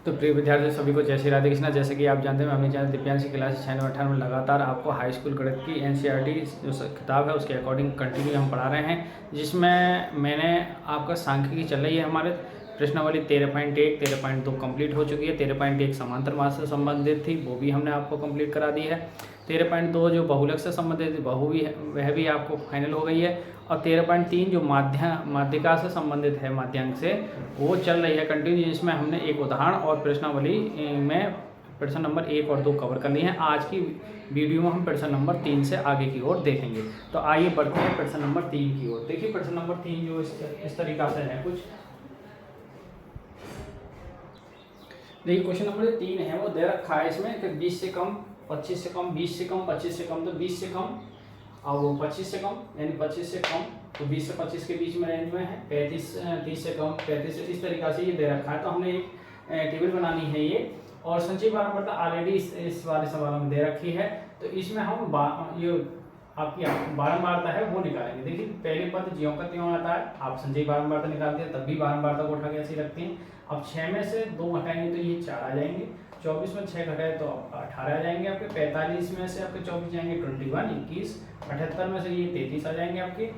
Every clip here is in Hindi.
तो प्रिय विद्यार्थियों सभी को जय श्री राधे कृष्णा। जैसे कि आप जानते हैं मैं अपने चैनल दिव्यांश क्लास 96 में लगातार आपको हाई स्कूल गणित की एनसीईआरटी जो किताब है उसके अकॉर्डिंग कंटिन्यू हम पढ़ा रहे हैं, जिसमें मैंने आपका सांख्यिकी चल रही है हमारे प्रश्नावली 13.1 13.2 कंप्लीट हो चुकी है। 13.1 समांतर मास से संबंधित थी, वो भी हमने आपको कंप्लीट करा दी है। 13.2 जो बहुलक से संबंधित थी वह भी आपको फाइनल हो गई है। और 13.3 जो माध्यिका से संबंधित है, माध्यांक से, वो चल रही है कंटिन्यू, जिसमें हमने एक उदाहरण और प्रश्नावली में प्रश्न नंबर 1 और 2 कवर कर लिए हैं। आज की वीडियो में हम प्रश्न नंबर 3 से आगे की ओर देखेंगे। तो आइए बढ़ते हैं प्रश्न नंबर 3 की ओर। देखिए प्रश्न नंबर 3 जो इस तरीका से है कुछ। देखिए क्वेश्चन नंबर 3 है वो दे रखा है इसमें कि 20 से कम, 25 से कम, 20 से कम, 25 से कम, तो 20 से कम और वो 25 से कम, यानी 25 से कम तो 20 से 25 के बीच में रेंज में है। 30 से कम, 35 से, इस तरीका से ये दे रखा है। तो हमने एक टेबल बनानी है ये, और संचयी बारंबारता ऑलरेडी इस वाले सवाल में दे रखी है। तो इसमें हम ये आपकी बारंबारता है वो निकालेंगे। देखिए पहले पद ज्यों का त्यों आता है, आप संचयी बारंबारता निकालते हैं तब भी बारंबारता को उठा के ऐसे रखते हैं। अब 6 में से 2 घटाएंगे तो ये 4 आ जाएंगे। 24 में 6 घटाए तो 18 आ जाएंगे आपके। 45 में से आपके 24 जाएंगे 21, 21। 78 में से ये 33 आ जाएंगे आपके।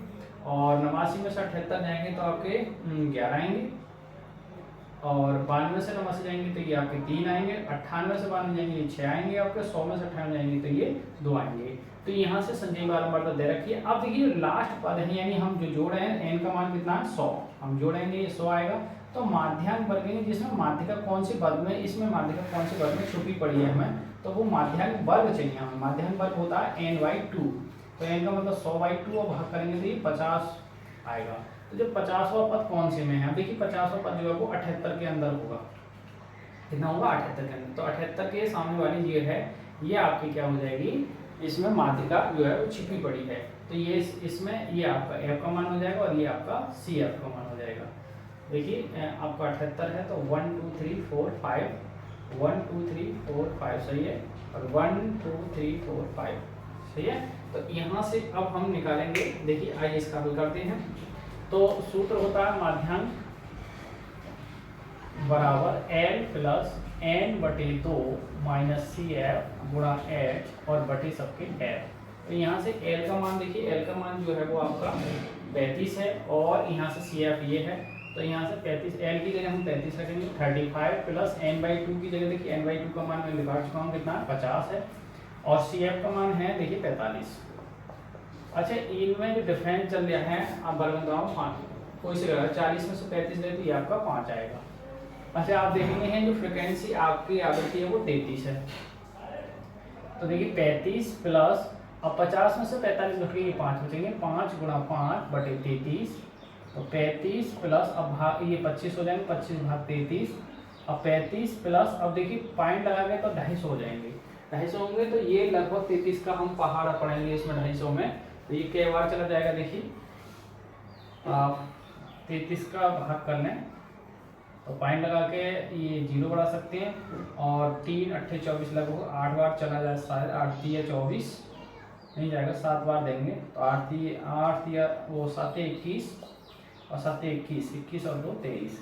और 89 में से 78 जाएंगे तो आपके 11 आएंगे। और 92 से 89 जाएंगे तो ये आपके 3 आएंगे। 98 से 92 जाएंगे ये 6 आएंगे आपके। 100 में से 98 जाएंगे तो ये 2 आएंगे। तो यहाँ से संचयी बारंबारता दे रखी है। अब देखिए लास्ट पद है, यानी हम जो जोड़ रहे हैं, n का मान कितना है 100, हम जोड़ेंगे ये 100 आएगा। तो माध्यांक वर्ग जिसमें माध्यिका कौन सी पद में, इसमें माध्यिका कौन सी पद में छुपी पड़ी है हमें, तो वो माध्यांक वर्ग चाहिए हमें। माध्यांक वर्ग होता है n/2, तो n का मतलब 100/2 और भाग करेंगे तो ये 50 आएगा। तो जब 50वां पद कौन से में है, देखिए 50वां पद जो है वो 78 के अंदर होगा। कितना होगा 78 के अंदर। तो 78 के सामने वाली ये है, ये आपकी क्या हो जाएगी, इसमें माध्यिका जो है वो छिपी पड़ी है। तो ये इसमें ये आपका f का मान हो जाएगा और ये आपका CF का मान हो जाएगा। देखिए आपका 78 है तो 1 2 3 4 5, 1 2 3 4 5 सही है, और 1 2 3 4 5 सही है। तो यहाँ से अब हम निकालेंगे। देखिए आइए इसका हल करते हैं। तो सूत्र होता है माध्यांक बराबर L plus n/2 minus CF गुणा H और बटे सबके F। तो यहाँ से L का मान देखिए, L का मान जो है वो आपका 35 है, और यहाँ से CF ये है। तो यहाँ से 35, L की जगह हम 35 रखेंगे। 35 प्लस n/2 की जगह देखिए n/2 का मान मैं लिखा चुका हूँ कितना 50 है, और CF का मान है देखिए 45। अच्छा इनमें जो डिफरेंस चल रहा है, आप बराबर लगाओ 5, कोई से लगा 40 में से 35 ले तो ये आपका 5 आएगा। अच्छा आप देखेंगे हैं जो फ्रिक्वेंसी आपकी आवृत्ति है वो 33 है। तो देखिए 35 प्लस, अब 50 में से 45 घट के ये 5 बचेंगे, 5 गुणा 5 बटे 33। तो 35 प्लस, अब भाग ये 25 हो जाएंगे, 25 भाग 33। अब 35 प्लस, अब देखिए पॉइंट लगा गए तो 250 हो जाएंगे, 250 होंगे। तो ये लगभग 33 का हम पहाड़ा पढ़ेंगे इसमें 250 में। तो ये कई बार चला जाएगा, देखिए आप 33 का भाग कर लें तो पॉइंट लगा के ये 0 बढ़ा सकते हैं, और 3 8 24 लगभग 8 बार चला जाए, शायद 8 3 24 नहीं जाएगा, 7 बार देंगे तो 8 या वो 7 21 और 7 21, 21 और 2 23।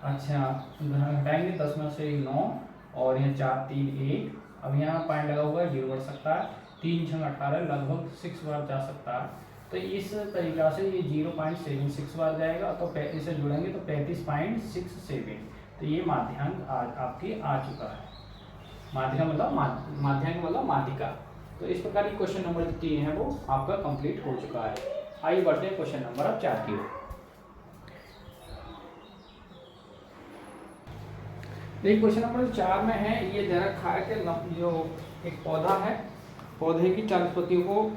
अच्छा घटाएंगे 10 में से 9, और यहाँ 4 3 1। अब यहाँ पॉइंट लगा हुआ है 0 बढ़ सकता है, 3 6 18 लगभग 6 बार जा सकता है। तो इस तरीका से ये 0.76 बार जाएगा। तो इसे जुड़ेंगे तो 35.67। तो ये माध्यांक आपकी आ चुका है। माध्यिका मतलब माध्यांक मतलब माध्यिका। तो इस प्रकार की क्वेश्चन नंबर 3 है वो आपका कंप्लीट हो चुका है। आइए बढ़ते हैं क्वेश्चन नंबर अब 4 की ओर। देखिए क्वेश्चन नंबर 4 में है, ये दे रखा है कि जो एक पौधा है, पौधे की चालस्पतियों को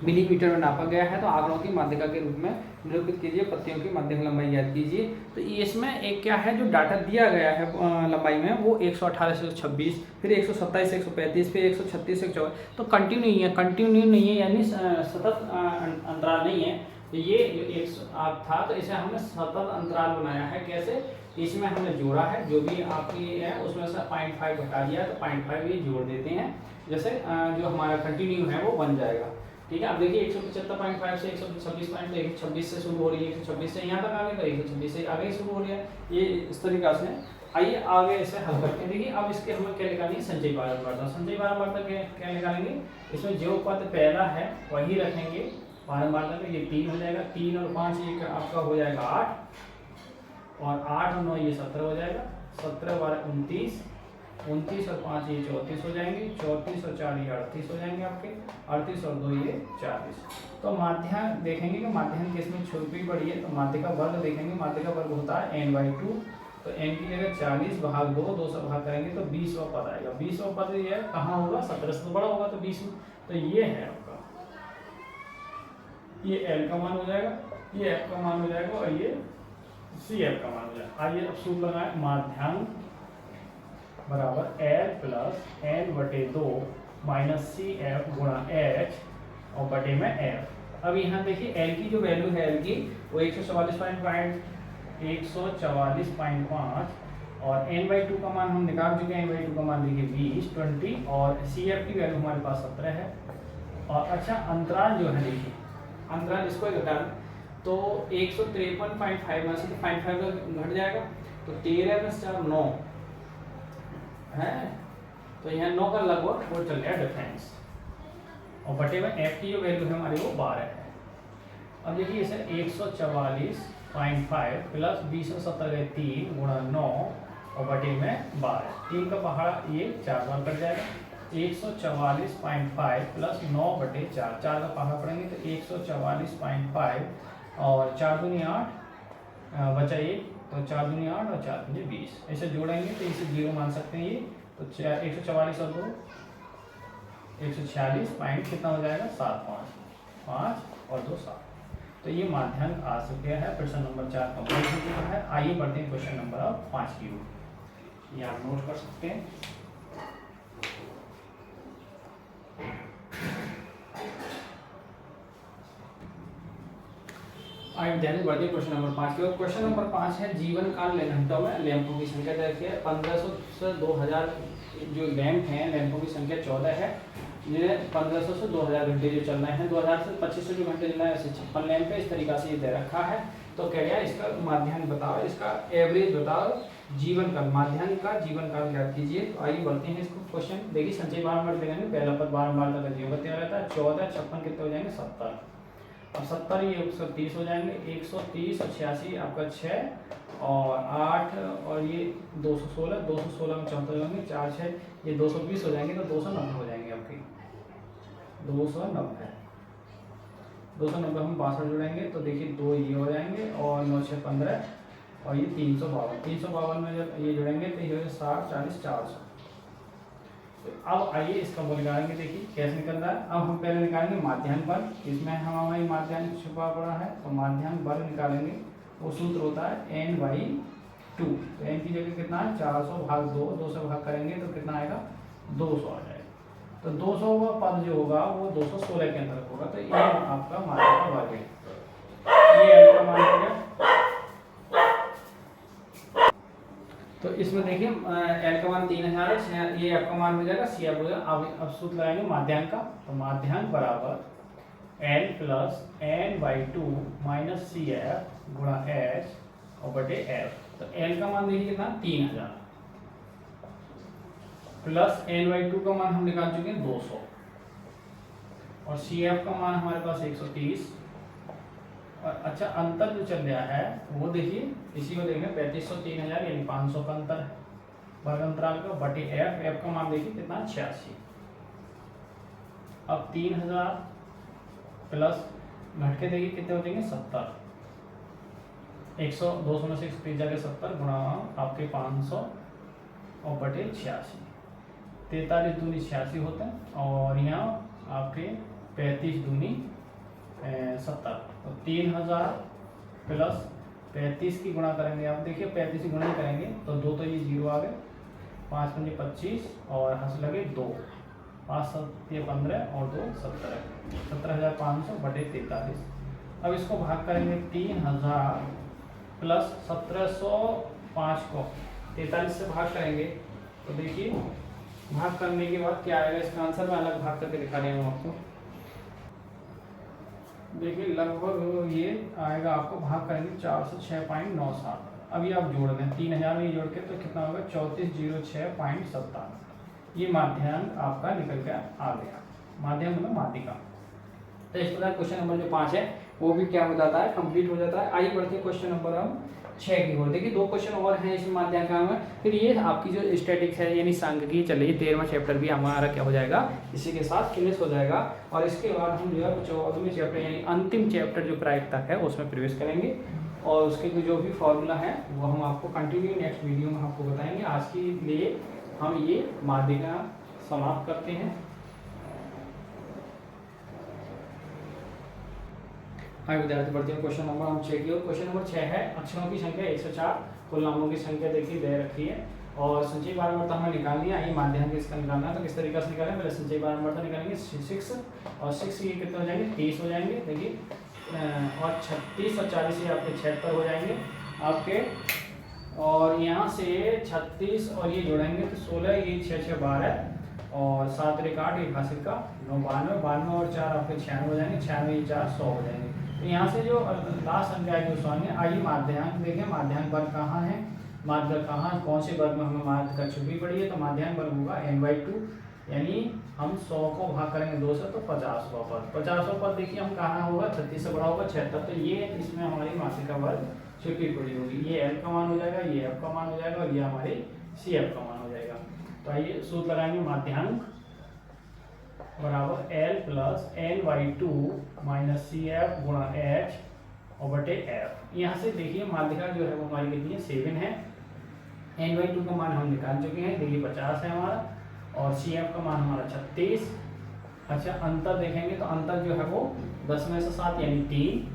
मिलीमीटर में नापा गया है। तो आंकड़ों की माध्यिका के रूप में निरूपित कीजिए, पत्तियों की माध्यिक लंबाई ज्ञात कीजिए। तो इसमें एक क्या है, जो डाटा दिया गया है लंबाई में वो 118 से 126, फिर 127 से 135, फिर 136 से 124। तो कंटिन्यू नहीं है, यानी सतत अंतराल नहीं है। तो ये जो एक आप था तो इसे हमने सतत अंतराल बनाया है। कैसे, इसमें हमने जोड़ा है, जो भी आपकी है उसमें से 0.5 घटा दिया तो 0.5 ये जोड़ देते हैं, जैसे जो हमारा कंटिन्यू है वो बन जाएगा। ठीक है। अब देखिए 175.5 से 126 पॉइंट, 126 से शुरू हो रही है, 126 से यहाँ तक आ गए तो 126 से आगे शुरू हो रही है, ये इस तरीका से। आइए आगे इसे हल करते हैं। देखिए अब इसके हमें क्या निकालनी है, संचयी बारंबारता। संचयी बारंबारता क्या निकालेंगे, इसमें जो पद पहला है वही रखेंगे बारंबारता में। ये 3 हो जाएगा, 3 और 5 ये आपका हो जाएगा 8, और 8 और 9 ये 17 हो जाएगा, 17 12 29, 29 और 5 ये 34 हो जाएंगे, 34 और 4 ये 38 हो जाएंगे आपके, 38 और 2 ये 40। तो माध्याह्न देखेंगे कि माध्याह्न किसमें छोटी बड़ी है, तो माध्य का वर्ग देखेंगे। माध्य का वर्ग होता है n/2, तो n की जगह 40 भाग 2 से भाग करेंगे तो 20वां पद आएगा। 20वां पद ये कहाँ होगा, 17 से तो बड़ा होगा, तो 20 में, तो ये है आपका, ये l का मान हो जाएगा, ये f का मान हो जाएगा, और ये cf का मान हो जाएगा। आइए अब सूत्र लगाएं, माध्याह्न बराबर l plus n/2 minus cf गुणा h और बटे में f। अब यहाँ देखिए l की जो वैल्यू है, l की वो 144.5 और n/2 का मान हम निकाल चुके हैं। n/2 का मान देखिए 20 और cf की वैल्यू हमारे पास 17 है। और अच्छा अंतराल जो है, देखिए अंतराल इसको घटा तो 153.5 में से 0.5 का घट जाएगा, तो 13 + 4 9 है, तो यहाँ 9 का लगभग वो चल गया डिफरेंस, और बटे में f की जो वैल्यू है हमारी वो 12 है। अब देखिए इसे 144.5 प्लस 20 और 17 गए 3 गुणा 9 और बटे में 12, 3 का पहाड़ा ये 4 बार कट जाएगा। 144.5 प्लस 9 बटे 4, 4 का पहाड़ा पड़ेंगे तो 144.5 और 4 दूनी 8 बचा 1, तो 4 दूनी 8 और 4 दूनी 20, ऐसे जोड़ेंगे तो इसे 0 मान सकते हैं ये, तो 144 और 2 146 पॉइंट कितना हो जाएगा, 7 5 और 2 7। तो ये माध्याह्न आ गया है। प्रश्न नंबर 4 कंप्लीट हो चुका है। आइए बढ़ते हैं क्वेश्चन नंबर 5 की ओर, ये आप नोट कर सकते हैं। आइए ध्यान बढ़ते हैं क्वेश्चन नंबर 5 की ओर। क्वेश्चन नंबर 5 है, जीवन काल घंटों में लैंपों की संख्या देखिए 1500 से 2000 जो लैंप हैं, लैंपों की संख्या 14 है, जिन्हें 1500 से 2000 घंटे जो चलना है, 2000 से 2500 जो घंटे चलना है, ऐसे 56 लैंप है। इस तरीका से ये दे रखा है। तो कह रहा है इसका माध्याह्न बताओ, इसका एवरेज बताओ, जीवन काल, माध्याह्न का जीवन काल ज्ञात कीजिए। तो आइए बढ़ते हैं इसको क्वेश्चन। देखिए संचयी बारंबार देखेंगे, पहला पद बारंबार तक जीवन बता रहता है, 14 56 कितने हो जाएंगे, 70। अब 70 ये 130 हो जाएंगे, 130 और 86 आपका 6 और 8 और ये 216, 216 में 74 होंगे, 4 6 ये 220 हो जाएंगे, तो 290 हो जाएंगे आपके, 290 290 हम 62 जोड़ेंगे तो देखिए 2 ये हो जाएंगे और 9 6 15 और ये 352, 352 में जब ये जोड़ेंगे तो ये 60 40 400। तो अब आइए इसका वो निकालेंगे, देखिए कैसे निकल रहा है। अब हम पहले निकालेंगे माध्याह्न वर्ग, इसमें हमारी माध्याह्न छुपा पड़ा है, तो माध्याह्न वर्ग निकालेंगे। वो सूत्र होता है n/2, तो n की जगह कितना है 400 भाग 2, 2 से भाग करेंगे तो कितना आएगा 200 आ जाएगा। तो 200 का पद जो होगा वो 216 के अंदर होगा, तो ये आपका माध्याह्न का वर्ग है। ये l का मान हो गया। तो इसमें देखिए l का मान 3000 है, ये f का मान हो जाएगा, c हो जाएगा। अब सूत्र लगाएंगे माध्याह्न का, तो माध्याह्न बराबर l plus n/2 minus cf गुणा h और बटे f। तो l का मान देखिए कितना 3000 प्लस n/2 का मान हम निकाल चुके हैं 200 और cf का मान हमारे पास 130। और अच्छा अंतर जो चल रहा है वो देखिए, इसी को देखेंगे 3500 3000 यानी 500 का अंतर है वर्ग अंतराल का, बटे f का मान देखिए कितना 86। अब 3000 प्लस घट के देखिए कितने हो जाएंगे 70, 100 200 में से 130 जाके 70 गुणा आपके 500 और बटे 86, 43 दूनी 86 होता है और यहाँ आपके 35 दूनी 70। तो 3000 प्लस 35 की गुणा करेंगे, आप देखिए 35 की गुणा करेंगे तो 2 तो ये 0 आ गए, 5 पंजे 25 और हंस लगे 2, 5 7 ये 15 और 2 17, 17,500 बटे 43। अब इसको भाग करेंगे 3000 प्लस 1705 को 43 से भाग करेंगे तो देखिए भाग करने के बाद क्या आएगा, इसका आंसर मैं अलग भाग करके दिखा रही हूँ आपको। देखिए लगभग ये आएगा आपको, भाग करेंगे 406.97। अभी आप जोड़ दें 3000 में जोड़ के तो कितना होगा 3406.57। ये माध्यांक आपका निकल के आ गया, माध्यम मतलब माध्यिका। तो इस प्रकार क्वेश्चन नंबर जो 5 है वो भी क्या हो जाता है, कंप्लीट हो जाता है। आइए बढ़ते हैं क्वेश्चन नंबर हम 6 की ओर। देखिए 2 क्वेश्चन और हैं इसमें माध्यांक में। फिर ये आपकी जो स्टैटिक्स है यानी सांख्यिकी चल रही है, 13वां चैप्टर भी हमारा क्या हो जाएगा, इसी के साथ फिनिश हो जाएगा। और इसके बाद हम जो है 14वें चैप्टर यानी अंतिम चैप्टर जो प्रायिकता है उसमें प्रवेश करेंगे, और उसके जो भी फॉर्मूला है वो हम आपको कंटिन्यू नेक्स्ट वीडियो में आपको बताएंगे। आज के लिए हम ये माध्यिका समाप्त करते हैं। हाँ विद्यार्थी, बढ़ते हैं क्वेश्चन नंबर हम 6 की ओर। क्वेश्चन नंबर 6 है अक्षरों की संख्या 104, कुल नामों की संख्या देखिए दे रखी है, और संचयी बारंबारता हमें निकालनी है। ये माध्यम इसका निकालना है, तो किस तरीके से निकालें, पहले संचयी बारंबारता निकालेंगे 6 और 6 ये कितने हो जाएंगे 30 हो जाएंगे। देखिए और 36 और 40 ये आपके 76 हो जाएंगे आपके, और यहाँ से 36 और ये जोड़ेंगे तो 16, ये 6 6 12 और 7 1 8, ये हासिल का 9 92 92 और 4 आपके 96 हो जाएंगे, 96 4 100 हो जाएंगे। तो यहाँ से जो लास्ट संख्या आएगी उस में आइए माध्यांक देखें, माध्यांक वर्ग कहाँ है, माध्यक कहाँ कौन से वर्ग में हमें माध्यिका छुपी पड़ी है, तो माध्यांक वर्ग होगा n/2, यानी हम 100 को भाग करेंगे 2 से तो 50वां पद। 50वां पद देखिए हम कहाँ होगा, 36 से बड़ा होगा 76, तो ये इसमें हमारी माध्यिका वर्ग छुपी पड़ी होगी। ये L का मान हो जाएगा, ये F का मान हो जाएगा, और ये हमारी CF का मान हो जाएगा। तो आइए सूत्र लगाएंगे, माध्यांक बराबर L plus n/2 minus CF गुणा H और बटे F। यहाँ से देखिए माध्यिका जो है वो हमारी कितनी है 7 है, n/2 का मान हम निकाल चुके हैं, देखिए 50 है हमारा, और CF का मान हमारा 36। अच्छा अंतर देखेंगे तो अंतर जो है वो 10 में से 7 यानी 3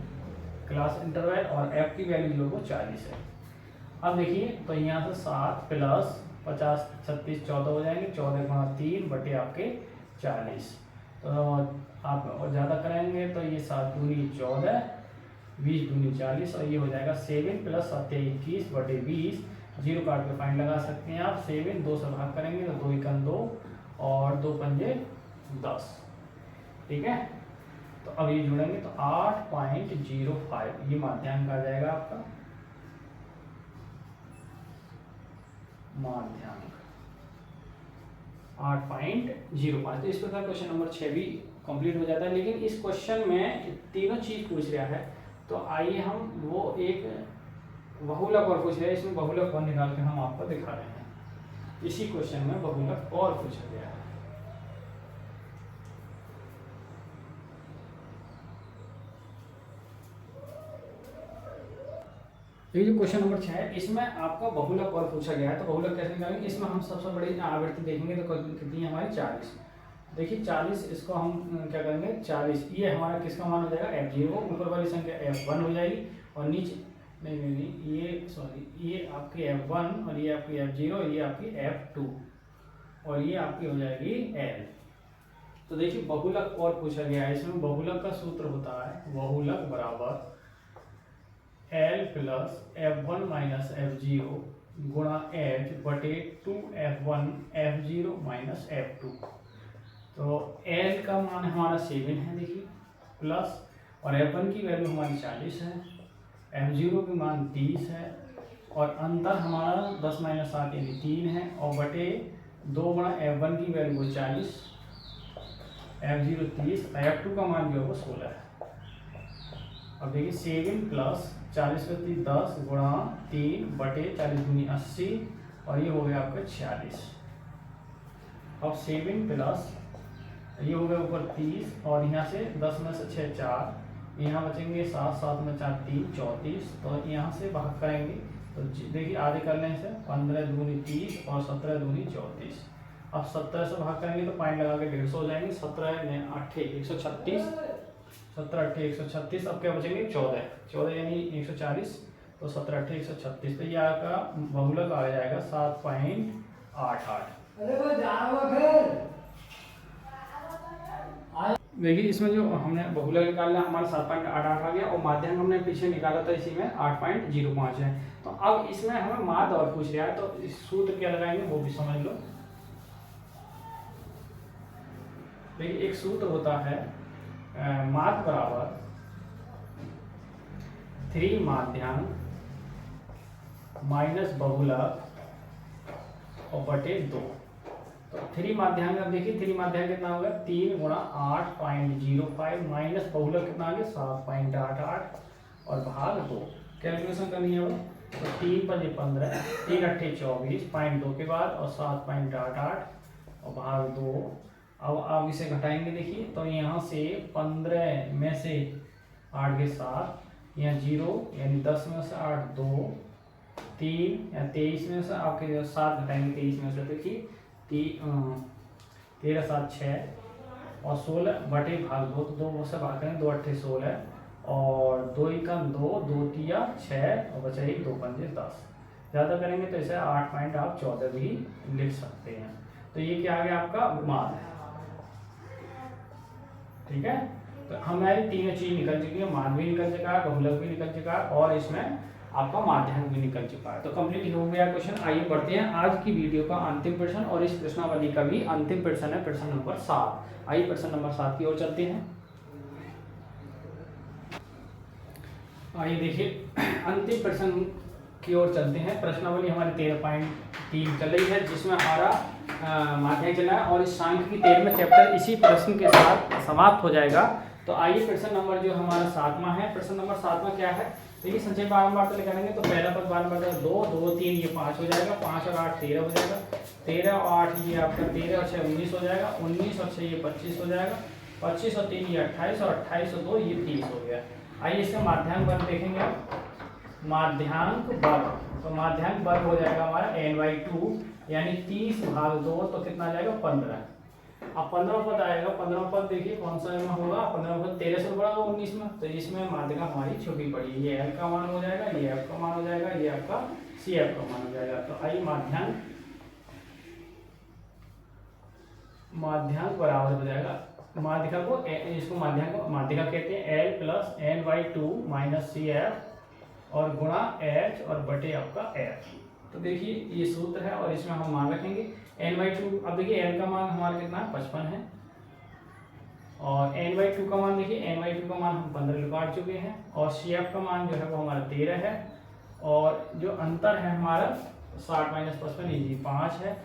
क्लास इंटरवल, और F की वैल्यू जो है 40 है। अब देखिए तो यहाँ से 7 प्लस 50 36 14 हो जाएंगे, 14 गुणा 3 बटे आपके 40। तो आप और ज़्यादा कराएंगे तो ये 7 दूनी 14, 20 दूनी 40, और ये हो जाएगा 7 प्लस 7 21 बटे 20। 0 काट के फाइन लगा सकते हैं आप। 7 2 से भाग करेंगे तो 2 1 2 और 2 पंजे 10, ठीक है। तो अब ये जुड़ेंगे तो 8.05 ये माध्यांक आ जाएगा आपका, माध्यांक 8.05। तो इस प्रकार क्वेश्चन नंबर 6 भी कंप्लीट हो जाता है। लेकिन इस क्वेश्चन में तीनों चीज पूछ रहा है, तो आइए हम वो एक बहुलक और पूछ रहे हैं, इसमें बहुलक और निकाल के हम आपको दिखा रहे हैं। इसी क्वेश्चन में बहुलक और पूछा गया है। ये जो क्वेश्चन नंबर 6 है इसमें आपका बहुलक और पूछा गया है, तो बहुलक कैसे निकालेंगे। इसमें हम सबसे बड़ी आवृत्ति देखेंगे तो कितनी है हमारी 40। देखिए 40, इसको हम क्या करेंगे 40, ये हमारा किसका मान हो जाएगा F0, ऊपर वाली संख्या F1 हो जाएगी, और नीचे नहीं ये सॉरी ये आपकी F1 और ये आपकी F0, ये आपकी F2 और ये आपकी हो जाएगी L। तो देखिए बहुलक और पूछा गया है, इसमें बहुलक का सूत्र होता है बहुलक बराबर L plus F1 minus F0 गुणा H बटे 2F1 F0 माइनस F2। तो L का मान हमारा 7 है देखिए, प्लस और F1 की वैल्यू हमारी 40 है, F0 की मान 30 है, और अंतर हमारा 10 माइनस 7 यानी 3 है, और बटे 2 गुणा F1 की वैल्यू 40, F0 30, F2 का मान जो है वो 16 है। अब देखिए 7 प्लस 40 पे 10 गुणा 3 बटे 40 दूनी 80, और ये हो गया आपका 46। अब 7 प्लस ये हो गया ऊपर 30, और यहाँ से 10 में से 6 4, यहाँ बचेंगे 7 7 में 4 3 34, तो यहाँ से भाग करेंगे तो देखिए आधे कर लें इसे, 15 दूनी 30 और 17 दूनी 34। अब 17 से भाग करेंगे तो पॉइंट लगा के 150 हो जाएंगे, 17 8 136, 17 8 136। अब क्या बचेंगे 14 यानी 140, तो 17 8 136, तो ये आपका बहुलक आ जाएगा 7.88। देखिए इसमें जो हमने बहुलक निकाला हमारा 7.88 आ गया, और माध्यम हमने पीछे निकाला था इसी में 8.05 है। तो अब इसमें हमें माध्य और पूछ रहा है, तो इस सूत्र क्या लगाएंगे वो भी समझ लो। देखिए एक सूत्र होता है माध्य बराबर 3 माध्यांक माइनस बहुलक और बटे 2। तो 3 माध्यांक, अब देखिए 3 माध्यांक कितना होगा 3 गुणा 8.05 माइनस बहुलक कितना आ गया 7.88 और भाग 2। कैलकुलेशन करनी है वो, तो 3 × 15, 3 × 8 24, 0.2 के बाद और 7.88 और भाग 2। अब इसे घटाएंगे देखिए, तो यहाँ से 15 में से 8 के 7, यहाँ 0 यानी 10 में से 8 2, 3 या 23 में से आपके 7 घटाएंगे 23 में से, देखिए 13 7 6 और 16 बटे भाग 2, तो 2 से भाग करें 2 8 16 और 2 1 2, 2 3 6 और बचा 1 2 5 10। ज़्यादा करेंगे तो इसे 8.14 भी लिख सकते हैं। तो ये क्या आ गया आपका मान है, ठीक है। तो हमारी तीनों चीज निकल चुकी है, मान भी निकल चुका है, बहुलक भी निकल चुका है और इसमें आपका माध्यांक भी निकल चुका है। तो कंप्लीट हो गया क्वेश्चन। आइए बढ़ते हैं आज की वीडियो का अंतिम प्रश्न और इस प्रश्नावली का भी अंतिम प्रश्न है, प्रश्न नंबर 7। आइए प्रश्न नंबर 7 की ओर चलते हैं। आइए देखिए अंतिम प्रश्न की ओर चलते हैं। प्रश्नावली हमारी 13.3 चल रही है, जिसमें हमारा माध्यांक चला है और इस सांख्य की 13वें चैप्टर इसी प्रश्न के साथ समाप्त हो जाएगा। तो आइए प्रश्न नंबर जो हमारा 7वां है, प्रश्न नंबर 7वां क्या है, देखिए संचय बारंबार तो करेंगे तो पहला पद बारंबार 2 2 3 ये 5 हो जाएगा, 5 और 8 13 हो जाएगा, 13 और 8 ये आपका 13 और 6 19 हो जाएगा, 19 और 6 ये 25 हो जाएगा, 25 और 3 ये 28 और 28 और 2 ये 30 हो गया। आइए इसका माध्यांक वर्ग देखेंगे आप, माध्यांक वर्ग, तो माध्यांक वर्ग हो जाएगा हमारा n/2 यानी 30 भाग 2, तो कितना आ जाएगा 15। अब 15 पद आएगा, 15 पद देखिए कौन सा में होगा, 15 पद 13 से बड़ा होगा 19 में, तो इसमें माध्यिका हमारी छोटी पड़ी, ये L का मान हो जाएगा, ये F का मान हो जाएगा, ये आपका CF का मान हो जाएगा। तो आइए माध्यांक बराबर हो जाएगा, माध्यिका को इसको माध्यिका कहते हैं L + n/2 - CF और गुणा H और बटे आपका F। तो देखिए ये सूत्र है और इसमें हम मान रखेंगे n/2। अब देखिए n का मान हमारा कितना है 55 है और n/2 का मान देखिए n/2 का मान हम 15 निकाल चुके हैं और CF का मान जो है वो हमारा 13 है और जो अंतर है हमारा 60 - 55 ये 5 है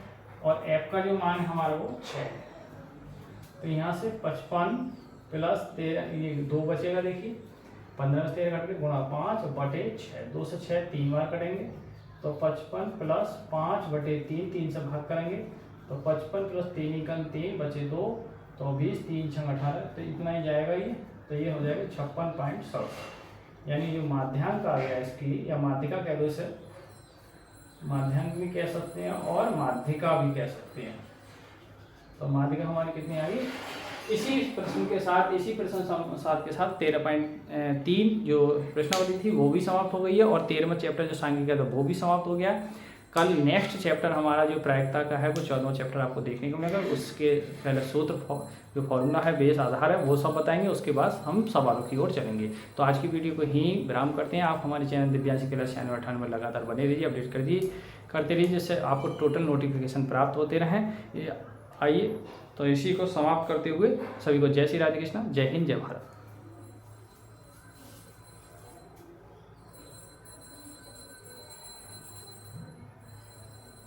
और F का जो मान है हमारा वो 6 है। तो यहाँ से 55 + 13 ये 2 बचेगा, देखिए 15 से 13 कट के गुणा 5 बटे 6, 2 से 6 3 बार कटेंगे तो 55 + 5 बटे 3, 3 से भाग करेंगे तो 55 + 3 = 3 बचे 2 तो 20, 3 × 6 = 18, तो इतना ही जाएगा ये, तो ये हो जाएगा 56.67 यानी जो माध्यांक आ गया इसकी, या माध्यिका कह दो इसे, माध्यांक भी कह सकते हैं और माध्यिका भी कह सकते हैं। तो माध्यिका हमारी कितनी आ गई, इसी प्रश्न के साथ, इसी प्रश्न 7 के साथ 13.3 जो प्रश्नावली थी वो भी समाप्त हो गई है और 13वां चैप्टर जो सांख्यिकी का था वो भी समाप्त हो गया। कल नेक्स्ट चैप्टर हमारा जो प्रायिकता का है वो 14वां चैप्टर आपको देखने को मिलेगा। उसके पहले सूत्र जो फॉर्मूला है, बेस आधार है, वो सब बताएंगे, उसके बाद हम सवालों की ओर चलेंगे। तो आज की वीडियो को ही विराम करते हैं। आप हमारे चैनल दिव्यांश क्लास 96 में लगातार बने रहिए, अपडेट करते रहिए, जिससे आपको टोटल नोटिफिकेशन प्राप्त होते रहें। आइए तो इसी को समाप्त करते हुए सभी को जय श्री राधे कृष्णा, जय हिंद, जय भारत।